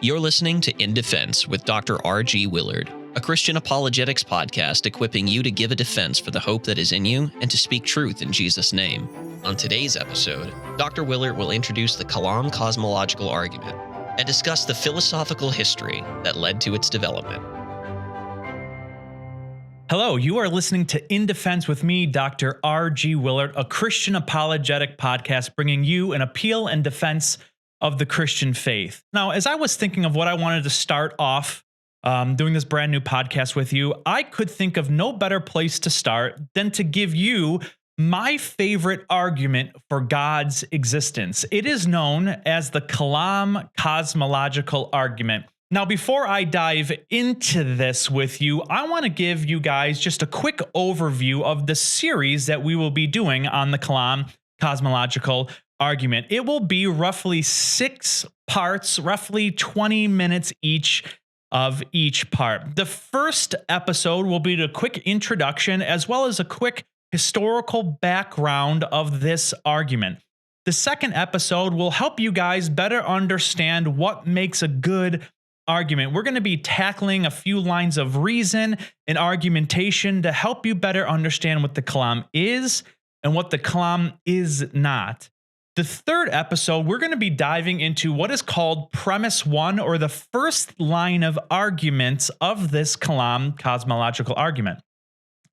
You're listening to In Defense with Dr. R.G. Willert, a Christian apologetics podcast equipping you to give a defense for the hope that is in you and to speak truth in Jesus' name. On today's episode, Dr. Willert will introduce the Kalam Cosmological argument and discuss the philosophical history that led to its development. Hello, you are listening to In Defense with me, Dr. R.G. Willert, a Christian apologetic podcast bringing you an appeal and defense of the Christian faith. Now, as I was thinking of what I wanted to start off doing this brand new podcast with you, I could think of no better place to start than to give you my favorite argument for God's existence. It is known as the Kalam Cosmological argument. Now, before I dive into this with you, I want to give you guys just a quick overview of the series that we will be doing on the Kalam Cosmological argument. It will be roughly 6 parts, roughly 20 minutes each of each part. The first episode will be the quick introduction as well as a quick historical background of this argument. The second episode will help you guys better understand what makes a good argument. We're going to be tackling a few lines of reason and argumentation to help you better understand what the Kalam is and what the Kalam is not. The third episode, we're going to be diving into what is called premise 1, or the first line of arguments of this Kalam cosmological argument.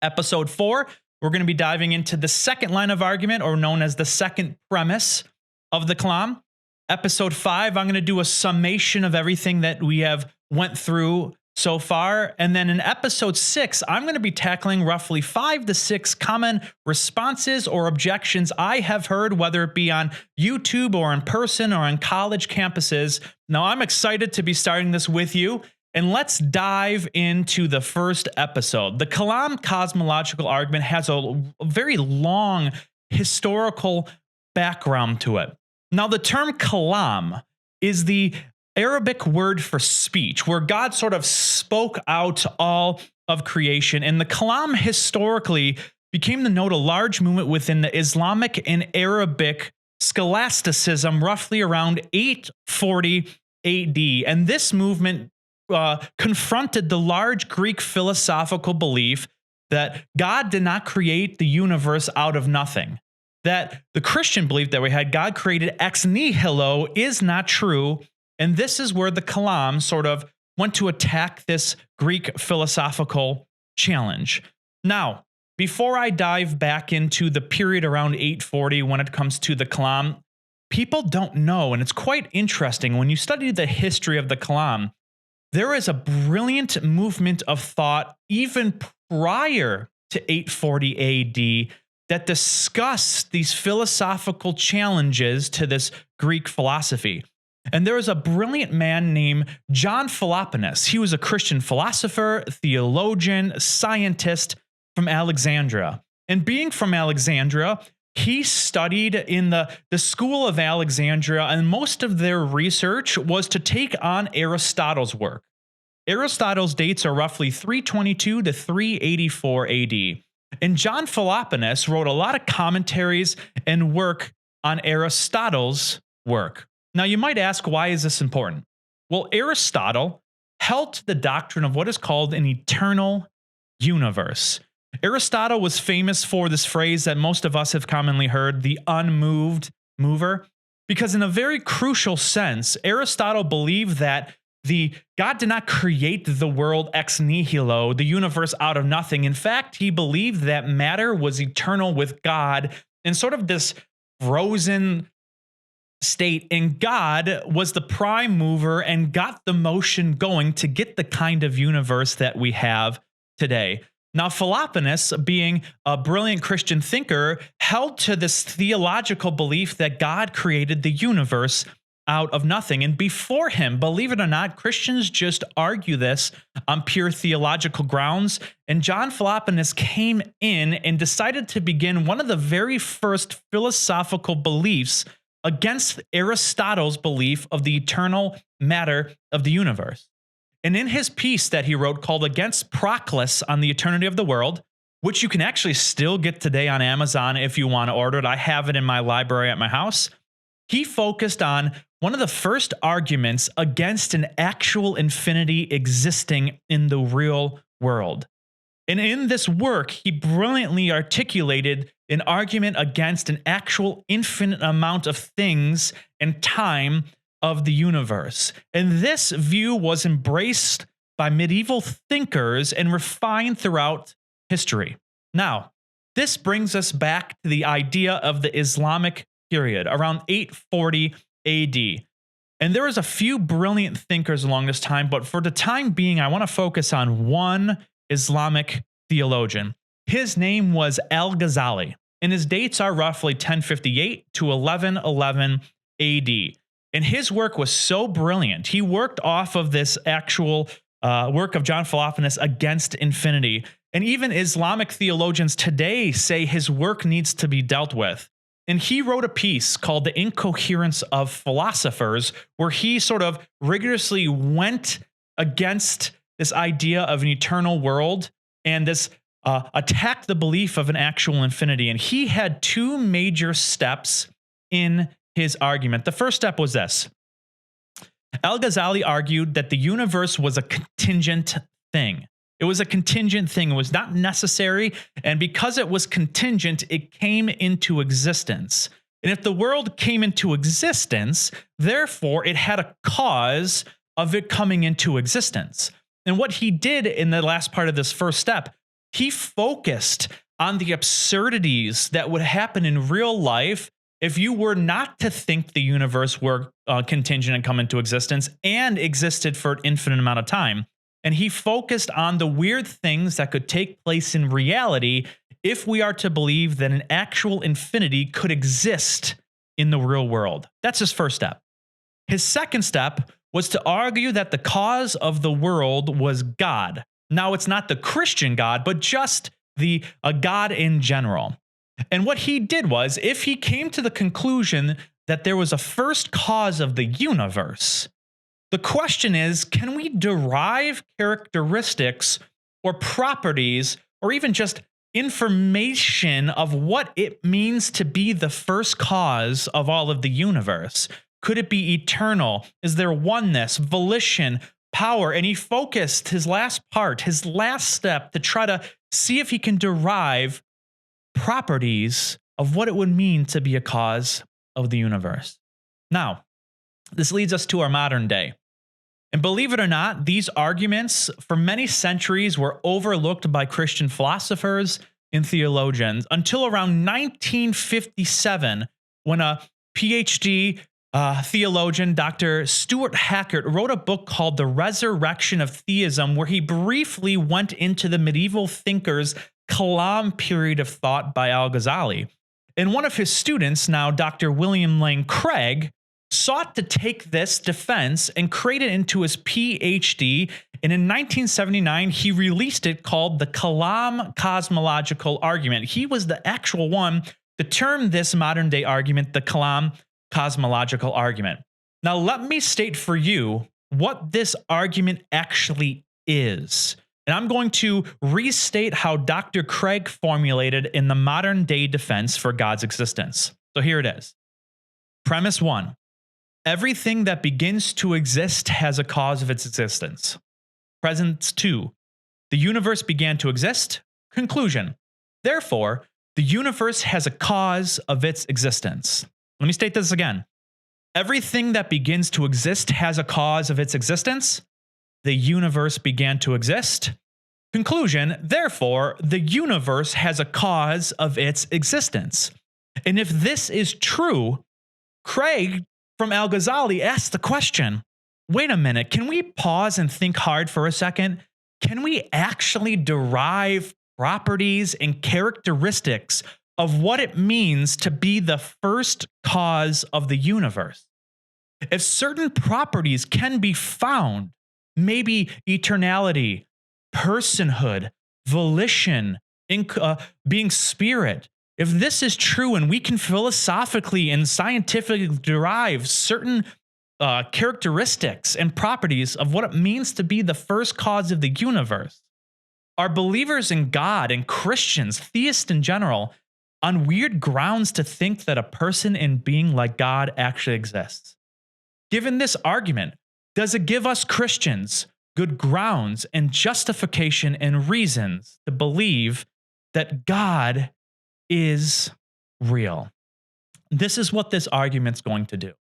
Episode 4, we're going to be diving into the second line of argument, or known as the second premise of the Kalam. Episode 5, I'm going to do a summation of everything that we have went through so far. And then in episode 6, I'm going to be tackling roughly 5 to 6 common responses or objections I have heard, whether it be on YouTube or in person or on college campuses. Now, I'm excited to be starting this with you. And let's dive into the first episode. The Kalam cosmological argument has a very long historical background to it. Now, the term Kalam is the Arabic word for speech, where God sort of spoke out all of creation. And the Kalam historically became to note a large movement within the Islamic and Arabic scholasticism roughly around 840 AD. And this movement confronted the large Greek philosophical belief that God did not create the universe out of nothing. That the Christian belief that we had, God created ex nihilo, is not true. And this is where the Kalam sort of went to attack this Greek philosophical challenge. Now, before I dive back into the period around 840 when it comes to the Kalam, people don't know, and it's quite interesting, when you study the history of the Kalam, there is a brilliant movement of thought even prior to 840 AD that discussed these philosophical challenges to this Greek philosophy. And there was a brilliant man named John Philoponus. He was a Christian philosopher, theologian, scientist from Alexandria. And being from Alexandria, he studied in the school of Alexandria, and most of their research was to take on Aristotle's work. Aristotle's dates are roughly 322 to 384 AD. And John Philoponus wrote a lot of commentaries and work on Aristotle's work. Now, you might ask, why is this important? Well, Aristotle held to the doctrine of what is called an eternal universe. Aristotle was famous for this phrase that most of us have commonly heard, the unmoved mover, because in a very crucial sense, Aristotle believed that God did not create the world ex nihilo, the universe out of nothing. In fact, he believed that matter was eternal with God in sort of this frozen state, and God was the prime mover and got the motion going to get the kind of universe that we have today. Now, Philoponus, being a brilliant Christian thinker, held to this theological belief that God created the universe out of nothing. And before him, believe it or not, Christians just argue this on pure theological grounds. And John Philoponus came in and decided to begin one of the very first philosophical beliefs against Aristotle's belief of the eternal matter of the universe. And in his piece that he wrote called Against Proclus on the Eternity of the World, which you can actually still get today on Amazon if you want to order it. I have it in my library at my house. He focused on one of the first arguments against an actual infinity existing in the real world. And in this work, he brilliantly articulated an argument against an actual infinite amount of things and time of the universe. And this view was embraced by medieval thinkers and refined throughout history. Now, this brings us back to the idea of the Islamic period, around 840 AD. And there was a few brilliant thinkers along this time, but for the time being, I want to focus on one Islamic theologian. His name was Al-Ghazali, and his dates are roughly 1058 to 1111 AD. And his work was so brilliant. He worked off of this actual work of John Philoponus against infinity. And even Islamic theologians today say his work needs to be dealt with. And he wrote a piece called The Incoherence of Philosophers, where he sort of rigorously went against this idea of an eternal world and this attacked the belief of an actual infinity. And he had two major steps in his argument. The first step was this. Al-Ghazali argued that the universe was a contingent thing. It was a contingent thing. It was not necessary. And because it was contingent, it came into existence. And if the world came into existence, therefore it had a cause of it coming into existence. And what he did in the last part of this first step, he focused on the absurdities that would happen in real life if you were not to think the universe were contingent and come into existence and existed for an infinite amount of time. And he focused on the weird things that could take place in reality if we are to believe that an actual infinity could exist in the real world. That's his first step. His second step was to argue that the cause of the world was God. Now, it's not the Christian God, but just a God in general. And what he did was, if he came to the conclusion that there was a first cause of the universe, the question is, can we derive characteristics or properties or even just information of what it means to be the first cause of all of the universe? Could it be eternal? Is there oneness, volition, power? And he focused his last step to try to see if he can derive properties of what it would mean to be a cause of the universe. Now, this leads us to our modern day. And believe it or not, these arguments for many centuries were overlooked by Christian philosophers and theologians until around 1957, when a PhD theologian, Dr. Stuart Hackett, wrote a book called The Resurrection of Theism, where he briefly went into the medieval thinkers' Kalam period of thought by Al-Ghazali. And one of his students, now Dr. William Lane Craig, sought to take this defense and create it into his PhD. And in 1979, he released it called the Kalam Cosmological Argument. He was the actual one to term this modern day argument the Kalam Cosmological Argument. Now, let me state for you what this argument actually is. And I'm going to restate how Dr. Craig formulated in the modern day defense for God's existence. So here it is. Premise 1. Everything that begins to exist has a cause of its existence. Premise 2. The universe began to exist. Conclusion. Therefore, the universe has a cause of its existence. Let me state this again. Everything that begins to exist has a cause of its existence. The universe began to exist. Conclusion, therefore, the universe has a cause of its existence. And if this is true, Craig from Al-Ghazali asked the question, wait a minute, can we pause and think hard for a second? Can we actually derive properties and characteristics of what it means to be the first cause of the universe? If certain properties can be found, maybe eternality, personhood, volition, being spirit, if this is true and we can philosophically and scientifically derive certain characteristics and properties of what it means to be the first cause of the universe, are believers in God and Christians, theists in general, on weird grounds to think that a person and being like God actually exists? Given this argument, does it give us Christians good grounds and justification and reasons to believe that God is real? This is what this argument's going to do.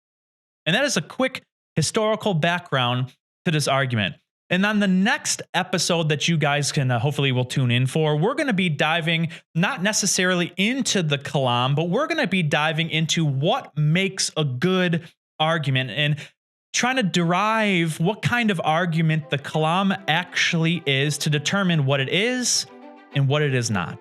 And that is a quick historical background to this argument. And on the next episode that you guys can hopefully will tune in for, we're going to be diving not necessarily into the Kalam, but we're going to be diving into what makes a good argument and trying to derive what kind of argument the Kalam actually is to determine what it is and what it is not.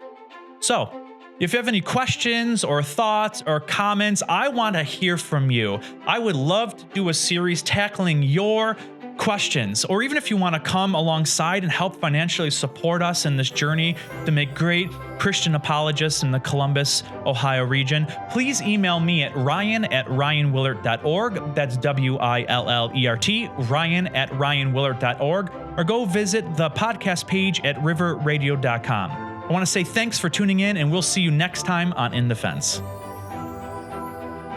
So, if you have any questions or thoughts or comments, I want to hear from you. I would love to do a series tackling your questions, or even if you want to come alongside and help financially support us in this journey to make great Christian apologists in the Columbus, Ohio region, please email me at ryan@ryanwillert.org. That's WILLERT, ryan@ryanwillert.org, or go visit the podcast page at riverradio.com. I want to say thanks for tuning in, and we'll see you next time on In Defense.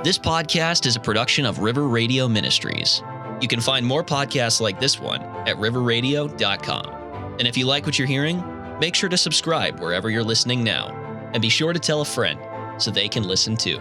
This podcast is a production of River Radio Ministries. You can find more podcasts like this one at riverradio.com. And if you like what you're hearing, make sure to subscribe wherever you're listening now, and be sure to tell a friend so they can listen too.